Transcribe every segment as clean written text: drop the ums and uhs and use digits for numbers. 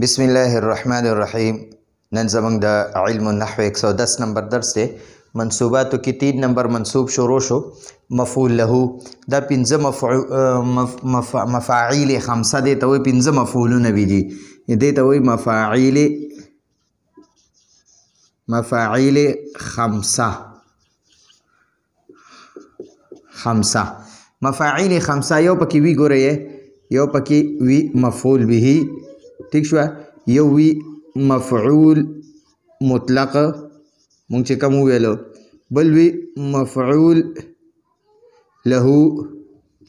بسم الله الرحمن الرحیم. نن زمونږ د علم النحو 110 نمبر درس دی. منصوباتو کې 3 نمبر منصوب شروع شو. مفعول له دا 5 مفاعیل خمسه دی ته وایي 5 مفعولونه وي دي دې ته وایي مفاعیل خمسه مفاعیل خمسه یو پکې وی ګورئ یو پکې وی مفعول به ٹھیک شو یو وی مفعول مطلق مونږ چې کوم ویلو بل وی مفعول له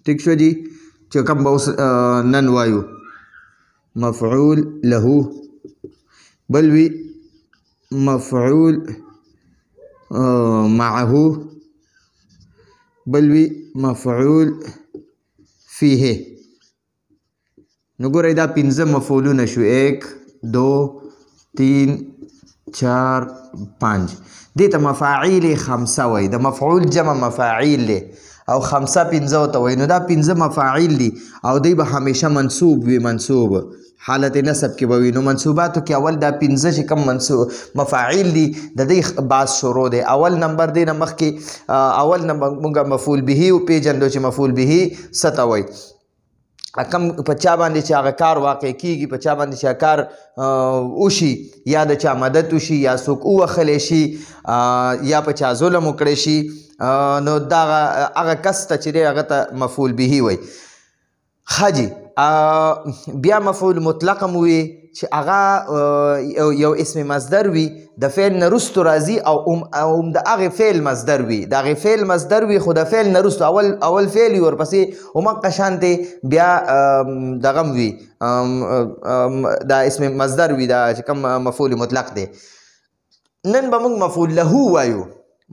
ٹھیک شو جی چې کوم به نن وایو مفعول له بل وی مفعول معه بل وی مفعول فيه. نو ګورئ دا 5 مفعولونه شو 1 2 3 4 5 دې ته مفاعیل خمسه وایي. د مفعول جمع مفاعیل دی او خمسه 5 ته وایي. نو دا 5 مفاعیل دي او دوی به همیشه منصوب وي. منصوب حالت نصب کې به وي. نو منصوباتو کې اول دا 5 چې کوم مفاعیل دي د دې باز شروع دی. اول نمبر دی نه مخکې اول نمبر مونږ مفعول به وپېژندو چې مفعول به څه ته وایي. کم په چا باندې چې هغه کار واقع کیږي په چا باندې چې کار وشي یا د چا مدد وشي یا څوک ووهلی شي یا په چا ظلم وکړی شي نو دا هغه کس ته چې دی هغه ته مفعول به وایي. ښه جي بیا مفعول مطلق هم وي چې هغه یو اسم مصدر وي د فعل نه وروستو راځي او د هغې فعل مصدر وي. د هغې فعل مصدر وي خو د فعل نه وروستو اول فعل وي ورپسې همغه شانتې بیا دغه هم وي دا اسم مصدر وي دا چې کوم مفعول مطلق دی. نن به موږ مفعول له وایو.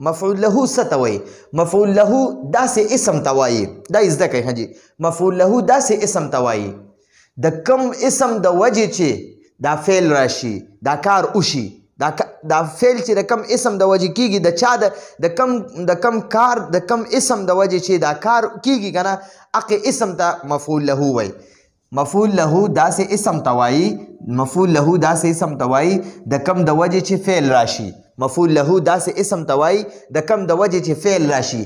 مفعول له څه ته وایي؟ مفعول له داسې اسم ته وایي. دا یې زده کړئ ښه جي. مفعول له داسې اسم ته وایي د کم اسم د وجې چې دا فعل راشي دا کار وشي دا فعل چې د کم اسم د وجې کیږي د چا د کم کار د کم اسم د وجې چې دا کار کیږي که نه هغې اسم ته مفعول له وایي. مفعول له داسې اسم ته وایي. مفعول له داسې اسم ته وایي د کم د وجې چې فعل راشي. مفعول له داسې اسم ته وایي د کم د وجې چې فعل راشي.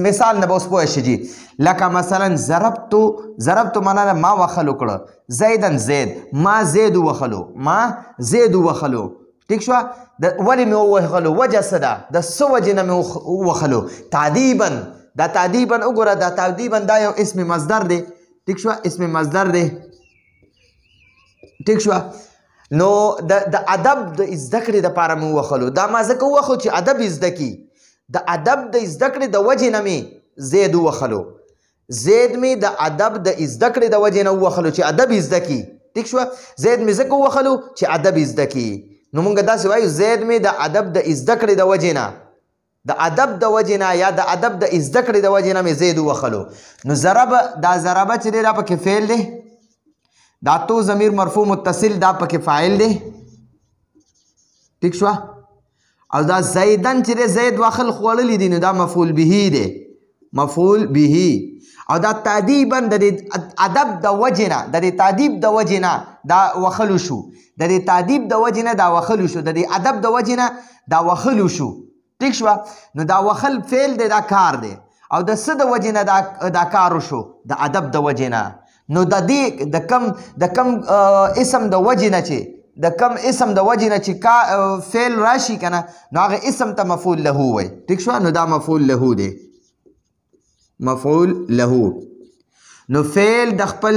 مثال نه به اوس پوه شي جي. لکه مثلا ضربتو معنا ده ما وخلو کړه زیدن زید ما زید ووخلو ټیک شوه. ولې مې ووهلو وجه څه ده د څه وجې نه مې ووخلو تعدیبا. دا تعدیبا وګوره دا تعدیبا دا یو اسم مصدر دی ټیک شوه اسم مصدر دی ټیک شوه. نو د ادب د زده کړې دپاره مې ووخلو دا ما ځکه ووخلو چې ادب یې زده کړي. د ادب د زده کړې د وجې نه مې زید ووخلو. زید مې د ادب د زده کړې د وجې نه ووخلو چې ادب یې زده کړي ټیک شوه. زید مې ځکه ووخلو چې ادب یې زده کړي. نو موږ داسې وایو زید مې د ادب د زده کړې د وجې نه د ادب د وجې نه یا د ادب د زده کړې د وجې نه مې زید ووخلو. نو ضربه دا ضربه چې دی دا پکې فعل دی. دا تو ضمیر مرفوع متصل دا پکې فاعل دی ټیک شوه. او دا زیدن چې دی زید واخل خوړلی دی نو دا مفعول به دی مفعول به. او دا تعدیبا د ادب د وجې نه د تعدیب د وجې نه دا وخلو شو. د تعدیب د وجې نه دا وخلو شو. د ادب د وجې نه دا وخلو شو ټیک شوه. نو دا وخل فعل دی دا کار دی او د څه د وجې نه دا کار وشو د ادب د وجې نه. نو د دې د کم اسم د وجې نه چې د کم اسم د وجې نه چې فعل راشي که نه نو هغه اسم ته مفعول له وایي ټیک شوه. نو دا مفعول له دی مفعول له. نو فعل د خپل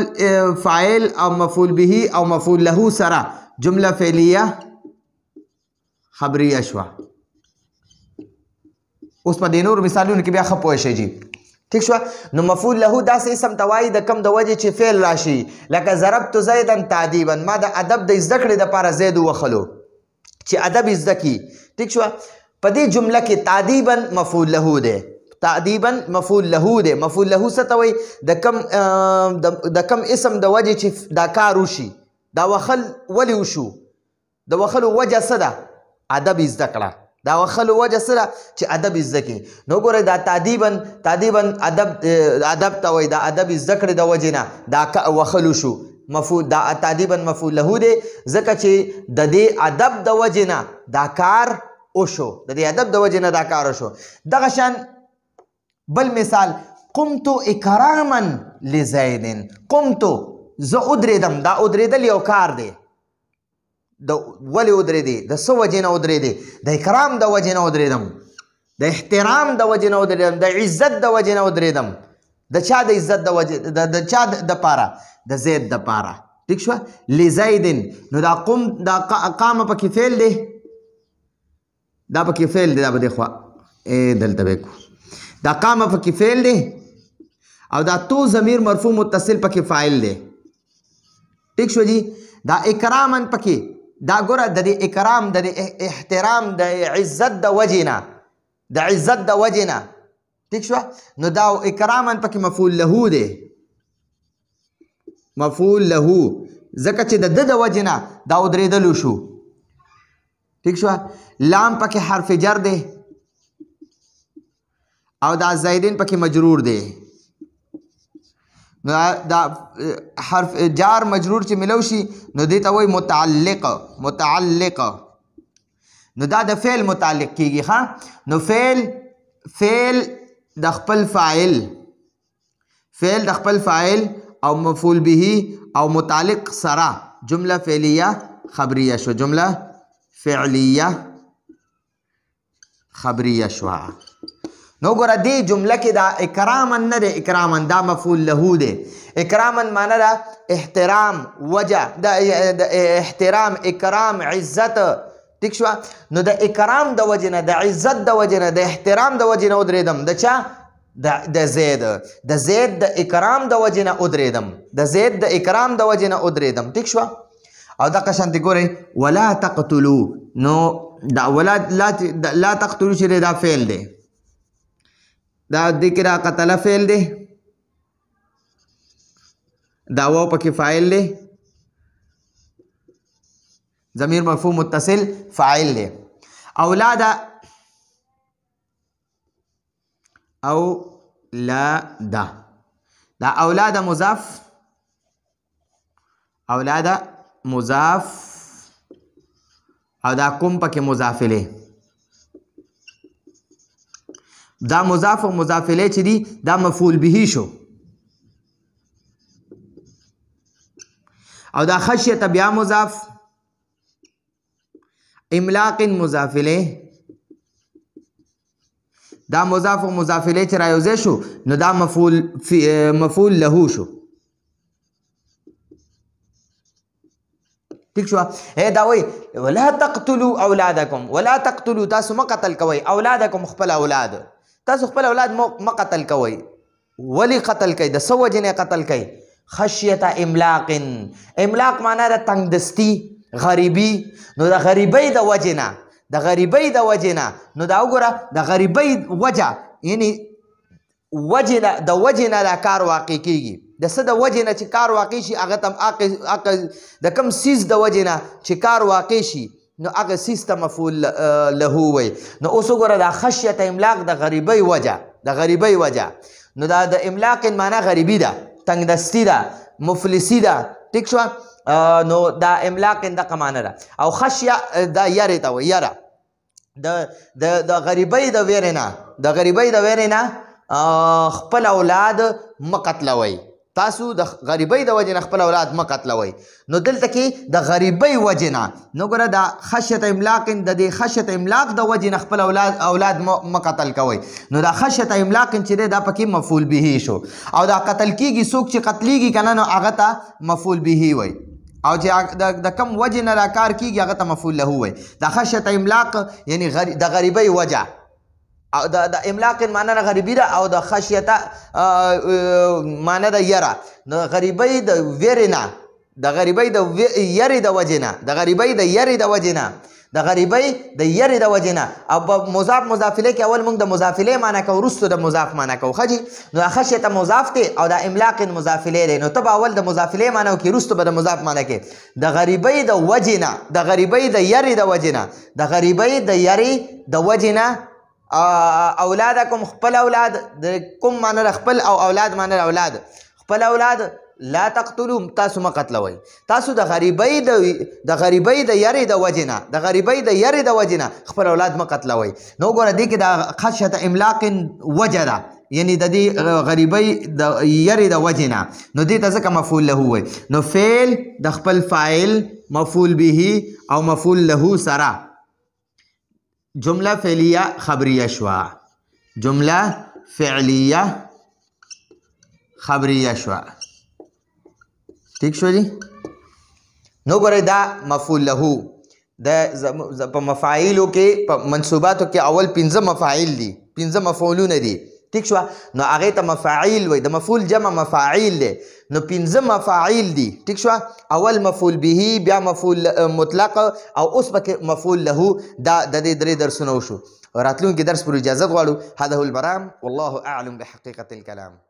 فاعل او مفعول به او مفعول له سره جمله فعلیه خبریه شوه. اوس په دې نور مثالونو کې بیا ښه پوه شئ جي ٹھیک شوه. نو مفعول له داسې اسم ته وایي د کم د وجې چې فعل راشي. لکه ضربتو زیدن تعدیبا ما د ادب د زده کړې دپاره زید ووخلو چې ادب یې زده کړي ټیک شوه. په دې جمله کې تعدیبا مفعول له دی. تعدیبا مفعول له دی. مفعول له څه ته وایي د کم اسم د وجې چې دا کار وشي. دا وخل ولې وشو د وخلو وجه څه ده ادب یې زده کړه. دا وخلو وجه سره چې ادب زده کړي. نو ګورئ دا تادیبا ادب ته وایي. دا ادب زده کړې د وجې نه دا وخلو شو. مفعول دا تادیبا مفعول له دی ځکه چې د دې ادب د وجې نه دا کار وشو د دې ادب د وجې نه دا کار وشو. دغه شان بل مثال قمت اکراما لزید قمت زه ودرېدم دا ودرېدل یو کار دی د ولې ودرېدې د څه وجې نه ودرېدې د اکرام د وجې نه ودرېدم د احترام د وجې نه ودرېدم د عزت د وجې نه ودرېدم د چا د عزت د وجې د چا دپاره د زید دپاره ټیک شوه لزیدن نو دا قم دا قامه پکې فعل دی دا پکې فعل دی دا به دې خوا دلته به کو دا قامه پکې فعل دی او دا تو ضمیر مرفوع متصل پکې فاعل دی ټیک شو جی دا اکرامن پکې دا ګوره د دې اکرام د احترام د عزت د وجې نه د عزت د وجې نه ټیک شوه نو دا اکرامن پکې مفعول له دی مفعول له ځکه چې د ده د وجې نه دا ودرېدلو شو ټیک شوه لام پکې حرف جر دی او دا زیدین پکې مجرور دی نو دا حرف جار مجرور چې ملو شي نو دې ته وایي متعلق نو دا د فعل متعلق کیږي ها نو فعل د خپل فاعل او مفعول به او متعلق سره جمله فعلیه خبریه شو جمله فعلیه خبریه شو نو ګوره دې جمله کې دا اکرامن نه دی اکرامن دا مفعول له دی اکرامن معنی دا احترام وجه د احترام اکرام عزت ټیک شوه نو د اکرام د وجې نه د عزت د وجې نه د احترام د وجې نه ودرېدم د چا د زید د اکرام د وجې نه ودرېدم د زید د اکرام د وجې نه ودرېدم ټیک شوه او دغه شانتې ګورئ ولا تقتلو نو دا ولا لا تقتلو چې دی دا فعل دی دا دې کې را قتله فعل دی دا واو پکې فاعل دی ضمیر مرفوع متصل فاعل دی اولاد دا اولاد مضاف او دا کوم پکې مضاف الیه دا مضاف او مضاف الیه چې دي دا مفعول به شو او دا خشیت بیا مضاف املاق مضاف الیه دا مضاف او مضاف الیه چې رايوځای شو نو دا مفعول له شو ٹھیک شو دا وای ولا تقتلوا اولادکم ولا تقتلوا تاسو ما قتل کوئ اولادکم خپل اولاد تاسو خپل اولاد ما قتل کوئ ولی قتل کوئ د څه وجې نه قتل کوئ خشیت املاق معنی د تنګدستي غریبي نو د غریبۍ د وجې نه نو دا وګوره د غریبۍ وجه یعنی د وجې نه دا کار واقع کیږي د څه د وجې نه چې کار واقع شي هغه ته د کوم سیز د وجې نه چې کار واقع شي نو هغه سیز ته مفعول له وایي نو اوس وګوره دا خشیت املاق د غریبۍ وجه نو دا د املاق معنی غریبي ده تنګدستي ده مفلسي ده ټیک شوه نو دا املاق دغه معنی ده او خشیه دا یارې ته وایي یاره د غریبۍ د ویرې نه خپل اولاد مه قتلوئ تاسو د غریبۍ د وجې نه خپل اولاد مه قتلوئ نو دلته کې د غریبۍ وجې نه نو ګوره دا خشیت املاق د دې خشیت املاق د وجې نه خپل اولاد مه قتل کوئ نو دا خشیت املاق چې دی دا پکې مفعول به شو او دا قتل کیږي څوک چې قتلیږي که نه نو هغه ته مفعول به وایي او چې د کم وجې نه دا کار کیږي هغه ته مفعول له وایي دا خشیت املاق یعنی د غریبۍ وجه او د املاق معنی د غریبي ده او د خشیت معنی د یره نو غریبۍ د ویرې نه د غریبۍ د یرې د وجې نه د غریبۍ د یرې د وجې نه او په مضاف الیه کې اول موږ د مضاف الیه معنی کوو وروستو د مضاف معنی کوو ښه جي نو دا خشیت مضاف دی او د املاق مضاف الیه دی نو ته به اول د مضاف الیه معنی وکړې وروستو به د مضاف معنی کې د غریبۍ د وجې نه د غریبۍ د یرې د وجې نه د غریبۍ د یرې د وجې نه اولادکم خپل اولاد د کوم معنی د خپل او اولاد معنی د اولاد خپل اولاد لا تقتلوا تاسو ما قتلوي تاسو د غریبۍ د یری د وجنه خپل اولاد ما قتلوي نو ګوره دې کې د خشیه املاق وجه ده یعنی د دې غریبۍ د یری د وجنه نو دې ته ځکه مفعول له وي نو فعل د خپل فاعل مفعول به او مفعول له سره جمله فعلیه خبریه شوه جمله فعلیه خبریه شوه ٹھیک شو جی نو ګورئ دا مفعول له د په مفاعیلو کې په منصوباتو کې اول 15 مفاعیل دي 15 مفعولونه دي ٹھیک شو نو هغه ته مفاعیل وای د مفعول جمع مفاعیل دي نو 15 مفاعیل دي ٹھیک شو اول مفعول به بیا مفعول مطلق او اوس پکې مفعول له دا د دې درې درسونه وشو راتلونکي درس پر اجازه غواړو هذا هو البرام والله اعلم بحقيقة الكلام